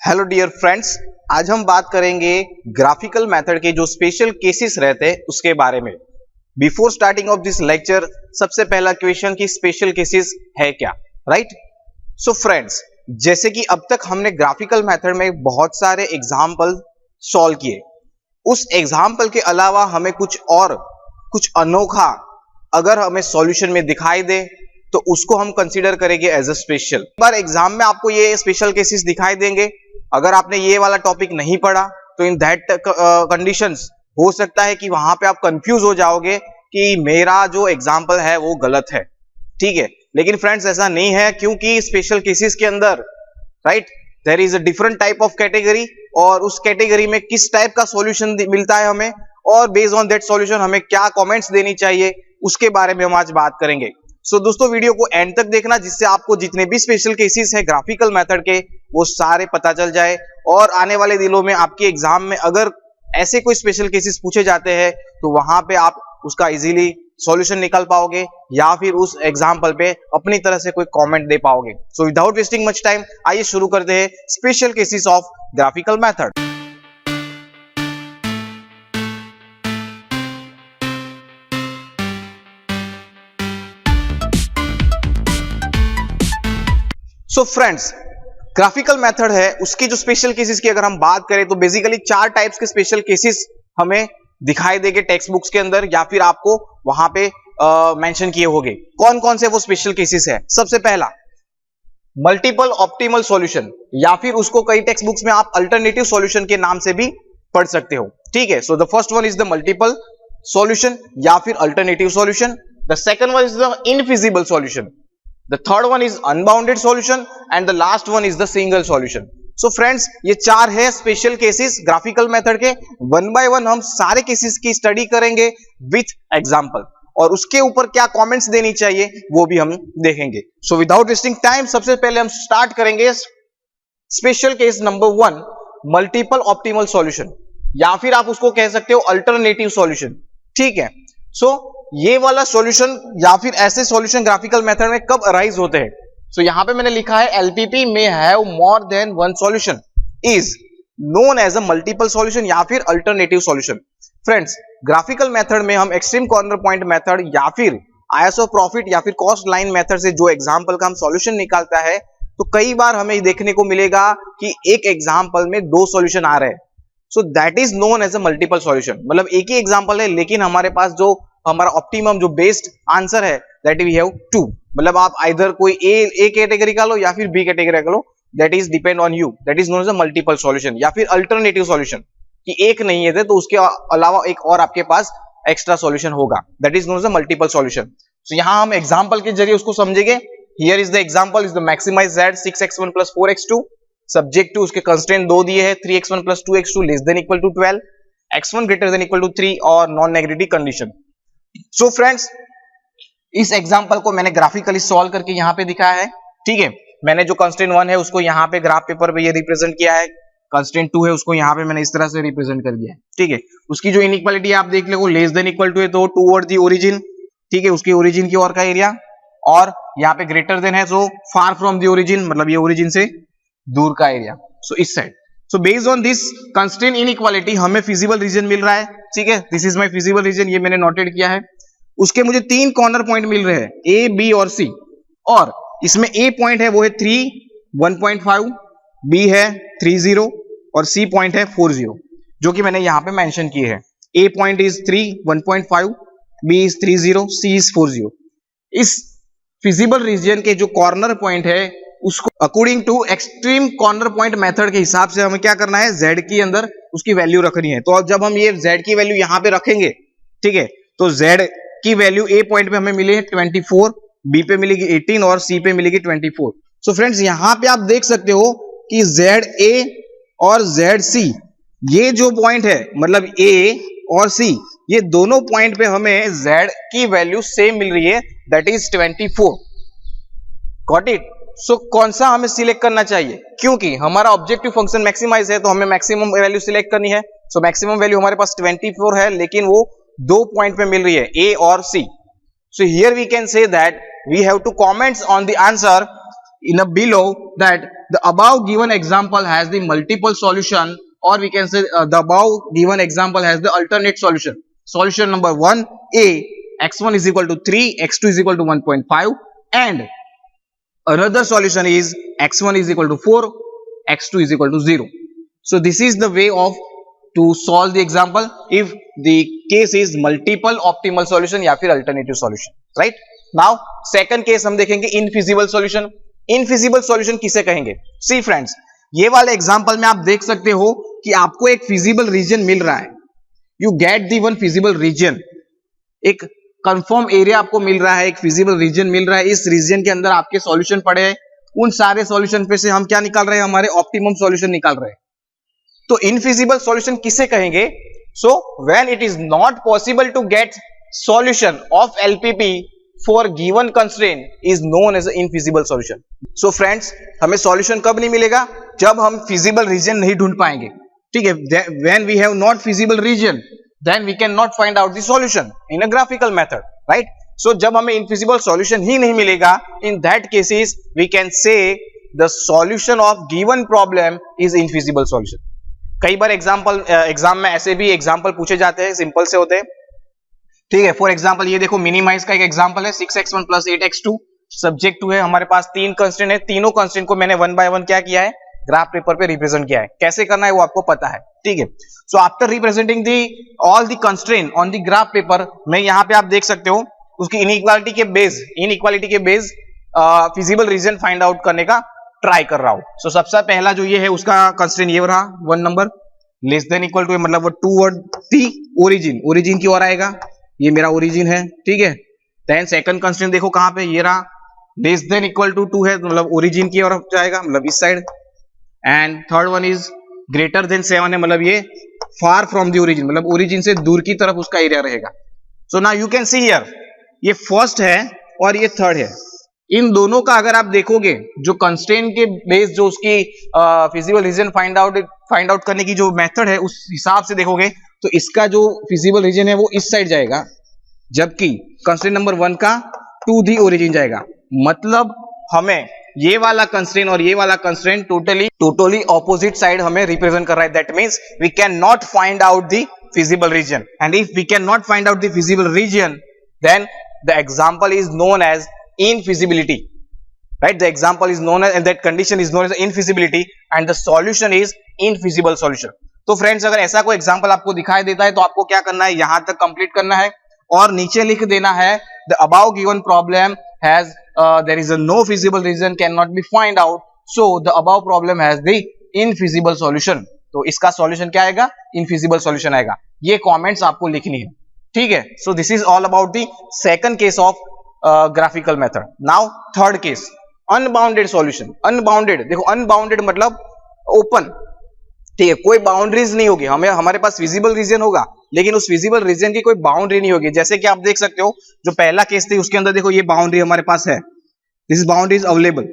Hello dear friends, आज हम बात करेंगे ग्राफिकल मेथड के जो स्पेशल केसेस रहते हैं उसके बारे में। Before starting of this lecture, सबसे पहला क्वेश्चन कि स्पेशल केसेस है क्या, राइट? सो फ्रेंड्स, जैसे कि अब तक हमने ग्राफिकल मेथड में बहुत सारे एग्जाम्पल सॉल्व किए, उस एग्जाम्पल के अलावा हमें कुछ अनोखा अगर हमें सॉल्यूशन में दिखाई दे तो उसको हम कंसीडर करेंगे एज अ स्पेशल। बार एग्जाम में आपको ये स्पेशल केसेस दिखाई देंगे। अगर आपने ये वाला टॉपिक नहीं पढ़ा तो इन दैट कंडीशंस हो सकता है कि वहां पे आप कंफ्यूज हो जाओगे कि मेरा जो एग्जाम्पल है वो गलत है, ठीक है? लेकिन फ्रेंड्स ऐसा नहीं है, क्योंकि स्पेशल केसेस के अंदर right there is a different type of category, और उस कैटेगरी में किस टाइप का सॉल्यूशन मिलता है हमें, और बेस्ड ऑन दैट सॉल्यूशन हमें क्या कमेंट्स देनी चाहिए, उसके बारे में हम आज बात करेंगे। सो दोस्तों, वीडियो को एंड तक देखना, जिससे आपको जितने भी स्पेशल केसेस है ग्राफिकल मेथड के वो सारे पता चल जाए, और आने वाले दिनों में आपके एग्जाम में अगर ऐसे कोई स्पेशल केसेस पूछे जाते हैं तो वहां पे आप उसका इजीली सॉल्यूशन निकाल पाओगे, या फिर उस एग्जाम्पल पे अपनी तरह से कोई कमेंट दे पाओगे। So without wasting much time, आइए शुरू करते हैं special cases of graphical method. So friends, graphical method है, उसकी जो स्पेशल केसेस की अगर हम बात करें तो बेसिकली 4 टाइप्स के स्पेशल केसेस हमें दिखाई देंगे टेक्स्ट बुक्स के अंदर, या फिर आपको वहां पे मेंशन किए होंगे। कौन कौन से वो स्पेशल केसेस है? सबसे पहला मल्टीपल ऑप्टिमल सॉल्यूशन, या फिर उसको कई टेक्स्ट बुक्स में आप अल्टरनेटिव सॉल्यूशन के नाम से भी पढ़ सकते हो, ठीक है? So the first one is the multiple solution या फिर alternative solution. The second one is the infeasible solution, the third one is unbounded solution, and the last one is the single solution. So friends, ये 4 है special cases graphical method के। One by one हम सारे cases की study करेंगे with example, और उसके ऊपर क्या कमेंट्स देनी चाहिए वो भी हम देखेंगे। सो विदाउट वेस्टिंग टाइम, सबसे पहले हम स्टार्ट करेंगे special case number 1, multiple optimal solution, या फिर आप उसको कह सकते हो अल्टरनेटिव सॉल्यूशन, ठीक है? सो ये वाला सॉल्यूशन या फिर ऐसे सॉल्यूशन ग्राफिकल मेथड में कब अराइज होते हैं? सो यहां पे मैंने लिखा है एलपीपी में have more than one solution is known as a multiple solution या फिर alternative solution. Friends, graphical method में हम एक्सट्रीम कॉर्नर पॉइंट मेथड या फिर आईएसओ प्रॉफिट या फिर कॉस्ट लाइन मेथड से जो एग्जांपल का हम सॉल्यूशन निकालता है, तो कई बार हमें देखने को मिलेगा कि एक एग्जांपल में 2 सॉल्यूशन आ रहे हैं। So that is known as a multiple solution, मतलब एक ही एग्जांपल है लेकिन हमारे पास जो हमारा ऑप्टिमम जो बेस्ट आंसर है दैट वी हैव 2, मतलब आप आइदर कोई ए कैटेगरी का लो या फिर बी कैटेगरी का लो, that is depend on you, that is known as a multiple solution या फिर अल्टरनेटिव सॉल्यूशन, कि एक नहीं है तो उसके अलावा एक और आपके पास एक्स्ट्रा सॉल्यूशन होगा, that is known as a multiple solution. So यहां हम एग्जांपल के जरिए उसको समझेंगे। Here is the example, is the maximise z 6x1 + 4x2, subject to उसके कंस्ट्रेंट 2 दिए हैं, 3x1 + 2x2 less than equal to 12, x1 greater than equal to 3 और non negative condition. So friends, इस एग्जांपल को मैंने ग्राफिकली सॉल्व करके यहां पे दिखाया है, ठीक है? मैंने जो कंस्ट्रेंट 1 है उसको यहां पे ग्राफ पेपर पे ये रिप्रेजेंट किया है, कंस्ट्रेंट 2 है उसको यहां पे मैंने इस तरह से रिप्रेजेंट कर दिया है, ठीक है? उसकी जो इनइक्वालिटी आप देख लो, लेस देन इक्वल टू है तो टूवर्ड द ओरिजिन, ठीक है? उसके ओरिजिन की ओर का एरिया, और यहां पे ग्रेटर देन है सो फार फ्रॉम द ओरिजिन, मतलब ये ओरिजिन से दूर का एरिया, सो इस side. So based on this constraint inequality हमें फिजिबल रीजन मिल रहा है, ठीक है? This is my feasible region, ये मैंने नोटेड किया है। उसके मुझे 3 कॉर्नर पॉइंट मिल रहे हैं, ए, बी और सी, और इसमें ए पॉइंट है वो है 3 1.5, बी है 30 और सी पॉइंट है 40, जो कि मैंने यहां पे मेंशन किए हैं। A point is 3 1.5, B is 30, C is 40। इस फिजिबल रीजन के जो कॉर्नर पॉइंट है उसको according to extreme corner point method के हिसाब से हमें क्या करना है, z की अंदर उसकी वैल्यू रखनी है। तो जब हम ये z की वैल्यू यहां पे रखेंगे, ठीक है, तो z की वैल्यू ए पॉइंट पे हमें मिली है 24, बी पे मिलेगी 18 और सी पे मिलेगी 24। सो फ्रेंड्स, यहां पे आप देख सकते हो कि जेड ए और जेड सी, ये जो पॉइंट है मतलब ए और सी, ये दोनों पॉइंट पे हमें z की वैल्यू सेम मिल रही है, that is 24। Got it? So कौन सा हमें सिलेक्ट करना चाहिए? क्योंकि हमारा ऑब्जेक्टिव फंक्शन मैक्सिमाइज है तो हमें मैक्सिमम वैल्यू सिलेक्ट करनी है। सो मैक्सिमम वैल्यू हमारे पास 24 है, लेकिन वो 2 पॉइंट पे मिल रही है, ए और C. So here we can say that we have two comments on the answer in a below that the above given example has the multiple solution, or we can say the above given example has the alternate solution. Solution number 1a, x1 is equal to 3, x2 is equal to 1.5, and another solution is x1 is equal to 4, x2 is equal to 0. So this is the way of to solve the example if the case is multiple optimal solution या फिर alternative solution, right? Now second case हम देखेंगे infeasible solution. Infeasible solution किसे कहेंगे? See friends, ये वाले example में आप देख सकते हो कि आपको एक feasible region मिल रहा है. You get the one feasible region, एक कंफर्म एरिया आपको मिल रहा है, एक feasible region मिल रहा है. इस रीजन के अंदर आपके सॉल्यूशन पड़े हैं. उन सारे सॉल्यूशन पे से हम क्या निकाल रहे हैं? हमारे ऑप्टिमम सॉल्यूशन निकाल रहे हैं. तो इनफिजिबल सॉल्यूशन किसे कहेंगे? So when it is not possible to get solution of LPP for given constraint is known as infeasible solution. So friends, हमें सॉल्यूशन कब नहीं मिलेगा? जब हम फिजिबल रीजन नहीं ढूंढ पाएंगे. ठीक है, when we have not feasible region then we can not find out the solution in a graphical method, right? So जब हमें इनफिजिबल सॉल्यूशन ही नहीं मिलेगा, in that cases we can say the solution of given problem is infeasible solution. कई बार exam में ऐसे भी एग्जाम्पल पूछे जाते हैं, सिंपल से होते हैं. ठीक है, फॉर एग्जाम्पल ये देखो, मिनिमाइज का एक एग्जाम्पल है. 6x1 plus 8x2 subject to है. हमारे पास 3 कंस्ट्रेंट है. तीनों कंस्ट्रेंट को मैंने 1 बाय 1 क्या किया है? ग्राफ पेपर पे रिप्रेजेंट किया है. कैसे करना है वो आपको पता है. ठीक है, so after representing the all the constraint on the graph paper, मैं यहाँ पे आप देख सकते हो उसकी इनइक्वालिटी के base feasible region find out करने का ट्राई कर रहा हूं. सो सबसे पहला जो ये है उसका कंस्ट्रेंट ये रहा 1 number less than equal to, मतलब वो टूवर्ड दी ओरिजिन की ओर आएगा. ये मेरा ओरिजिन है. ठीक है, देन सेकंड कंस्ट्रेंट देखो कहां पे, ये रहा लेस देन इक्वल टू 2 है, मतलब ओरिजिन की ओर जाएगा, मतलब इस side. And third one is greater than 7 है, मतलब ये फार फ्रॉम दी ओरिजिन, मतलब ओरिजिन से दूर की तरफ उसका एरिया रहेगा. So now you can see here, ये फर्स्ट है और ये थर्ड है. इन दोनों का अगर आप देखोगे, जो कंस्ट्रेंट के बेस जो उसकी फिजिबल रीजन फाइंड आउट करने की जो मेथड है, उस हिसाब से देखोगे तो इसका जो फिजिबल रीजन है वो इस साइड जाएगा, जबकि कंस्ट्रेंट नंबर 1 का टू दी ओरिजिन जाएगा. मतलब हमें ये वाला कंस्ट्रेंट और ये वाला कंस्ट्रेंट टोटली ऑपोजिट साइड हमें रिप्रेजेंट कर रहा है. That means we can not find out the feasible region, and if we can not find out the feasible region then the example is known as infeasibility, right? The example is known as, and that condition is known as infeasibility, and the solution is infeasible solution. तो friends, अगर ऐसा कोई example आपको दिखाई देता है तो आपको क्या करना है? यहां तक कंप्लीट करना है और नीचे लिख देना है the above given problem has there is a no feasible reason cannot be find out, so the above problem has the infeasible solution. तो इसका सॉल्यूशन क्या आएगा? infeasible solution आएगा. ये कमेंट्स आपको लिखनी है. ठीक है, so this is all about the second case of graphical method. Now third case, unbounded solution. Unbounded, देखो अनबाउंडेड मतलब ओपन. ठीक है, कोई बाउंड्रीज नहीं होगी. हमारे पास विजिबल रीजन होगा, लेकिन उस विजिबल रीजन की कोई बाउंड्री नहीं होगी. जैसे कि आप देख सकते हो, जो पहला केस थी उसके अंदर देखो ये बाउंड्री हमारे पास है, this boundary is available,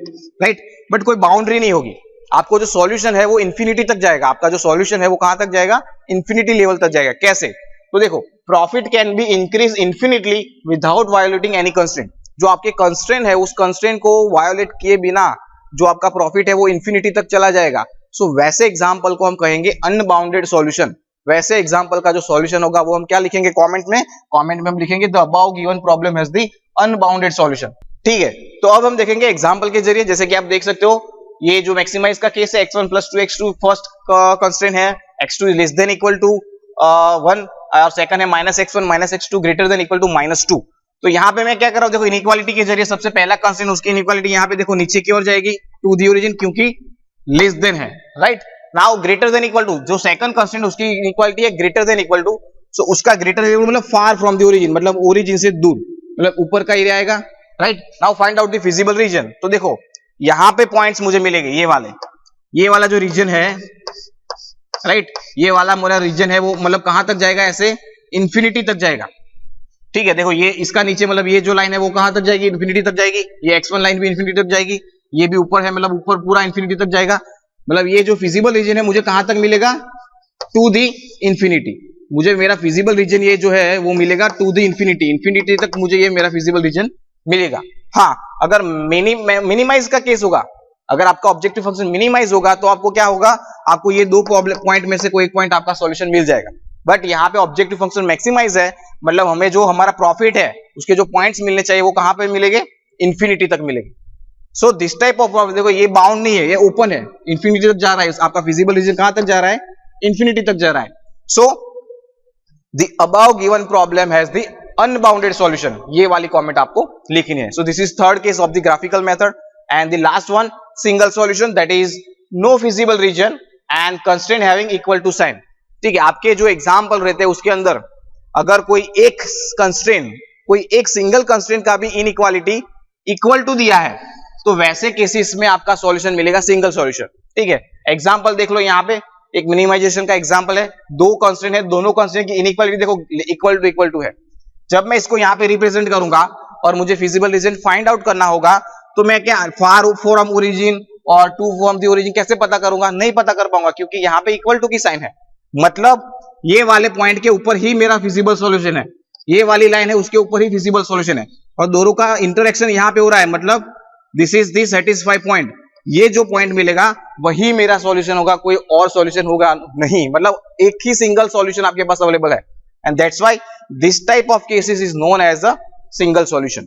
right? But कोई बाउंड्री नहीं होगी. आपको जो सॉल्यूशन है वो इंफिनिटी तक जाएगा. आपका जो सॉल्यूशन है वो कहां तक जाएगा? इंफिनिटी लेवल तक जाएगा. कैसे? तो देखो, profit can be increase infinitely without violating any constraint. जो आपके कंस्ट्रेंट है उस कंस्ट्रेंट को वायोलेट किए बिना जो आपका प्रॉफिट है वो इंफिनिटी तक चला जाएगा. सो वैसे एग्जांपल को हम कहेंगे अनबाउंडेड सॉल्यूशन. वैसे एग्जांपल का जो सॉल्यूशन होगा वो हम क्या लिखेंगे कमेंट में? कमेंट में हम लिखेंगे the above given problem has the unbounded solution. ठीक है, तो अब हम देखेंगे एग्जांपल के जरिए. जैसे कि आप देख सकते हो, ये जो मैक्सिमाइज का केस है x1 plus 2x2 first constraint है, x2 is less than equal to 1 और सेकंड है -x1 -x2 greater than equal to -2. तो यहाँ पे मैं क्या कर रहा हूँ? देखो, इनइक्वालिटी के जरिए सबसे पहला कंस्ट्रेंट उसकी इनइक्वालिटी यहाँ पे देखो नीचे की ओर जाएगी टू दी ओरिजिन, क्योंकि लेस देन है, right? Now greater than equal to, जो सेकंड कंस्ट्रेंट उसकी इनइक्वालिटी है greater than equal to, so उसका ग्रेटर देन मतलब फार फ्रॉम दी ओरिजिन, मतलब ओरिजिन से दूर, मतलब ऊपर का एरिया आएगा, right? Now find out the feasible region. तो देखो यहाँ पे पॉइंट्स मुझे मिलेंगे, ये वाला जो रीजन है, राइट? ये वाला मेरा रीजन है वो मतलब कहां तक जाएगा? ऐसे इंफिनिटी तक जाएगा. ठीक है, देखो ये इसका नीचे मतलब ये जो लाइन है वो कहां तक जाएगी? इंफिनिटी तक जाएगी. ये x1 लाइन भी इंफिनिटी तक जाएगी. ये भी ऊपर है, मतलब ऊपर पूरा इंफिनिटी तक जाएगा. मतलब ये जो फिजिबल रीजन है मुझे कहां तक मिलेगा? To the infinity. मुझे मेरा फिजिबल रीजन ये जो है वो मिलेगा टू दी इंफिनिटी. इंफिनिटी तक मुझे ये मेरा फिजिबल रीजन मिलेगा. हाँ, अगर मिनिमाइज का केस होगा, अगर आपका ऑब्जेक्टिव फंक्शन मिनिमाइज होगा तो आपको क्या होगा, आपको ये दो पॉइंट में से कोई एक पॉइंट आपका सॉल्यूशन मिल जाएगा। बट यहाँ पे ऑब्जेक्टिव फंक्शन मैक्सिमाइज है, मतलब हमें जो हमारा प्रॉफिट है उसके जो पॉइंट्स मिलने चाहिए वो कहां पे मिलेंगे, इंफिनिटी तक मिलेंगे। So this type of problem, देखो ये बाउंड नहीं है, ये ओपन है, इंफिनिटी तक जा रहा है, आपका फिजिबल रीजन कहां तक जा रहा है, इंफिनिटी तक जा रहा है। So the above given problem has the unbounded solution, ये वाली कमेंट आपको लिखनी है। So this is third case of the graphical method and the last one single solution, that is no feasible region and constraint having equal to sign. ठीक है, आपके जो example रहते हैं उसके अंदर अगर कोई एक कंस्ट्रेंट, कोई एक सिंगल कंस्ट्रेंट का भी इनइक्वालिटी इक्वल टू दिया है तो वैसे केसेस में आपका सॉल्यूशन मिलेगा सिंगल सॉल्यूशन। ठीक है, एग्जांपल देख लो, यहाँ पे एक मिनिमाइजेशन का एग्जांपल है, दो कंस्ट्रेंट है, दोनों कंस्ट्रेंट की इनइक्वालिटी देखो इक्वल टू है। जब मैं इसको यहाँ पे रिप्रेजेंट करूंगा और मुझे फिजिबल रीजन फाइंड आउट करना होगा तो मैं क्या फार फ्रॉम ओरिजिन और टू फ्रॉम द ओरिजिन कैसे पता करूंगा, नहीं पता कर पाऊंगा क्योंकि यहाँ पे इक्वल टू की साइन है, मतलब ये वाले पॉइंट के ऊपर ही मेरा फिजिबल सॉल्यूशन है, ये वाली लाइन है उसके ऊपर ही फिजिबल सॉल्यूशन है और दोनों का इंटरेक्शन यहाँ पे हो रहा है, मतलब this is the satisfy point, ये जो पॉइंट मिलेगा वही मेरा सॉल्यूशन होगा, कोई और सॉल्यूशन होगा नहीं, मतलब एक ही सिंगल सॉल्यूशन आपके पास अवेलेबल है and that's why this type of cases is known as a single solution.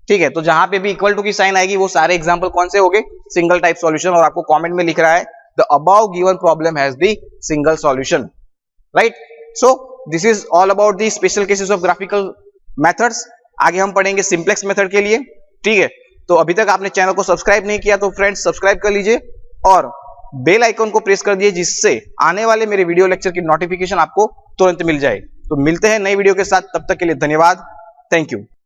ठीक है, तो जहां पे भी इक्वल टू की साइन आएगी वो सारे एग्जांपल कौन से होंगे, सिंगल टाइप सॉल्यूशन, और आपको कमेंट में लिख रहा है the above given problem has the single solution, right. So this is all about the special cases of graphical methods. आगे हम पढ़ेंगे सिंप्लेक्स मेथड के लिए। ठीक है, तो अभी तक आपने चैनल को सब्सक्राइब नहीं किया तो फ्रेंड्स सब्सक्राइब कर लीजिए और बेल आइकन को प्रेस कर दिए जिससे आने वाले मेरे वीडियो लेक्चर की नोटिफिकेशन आपको तुरंत मिल जाए। तो मिलते हैं नई वीडियो के साथ, तब तक के लिए धन्यवाद, थैंक यू।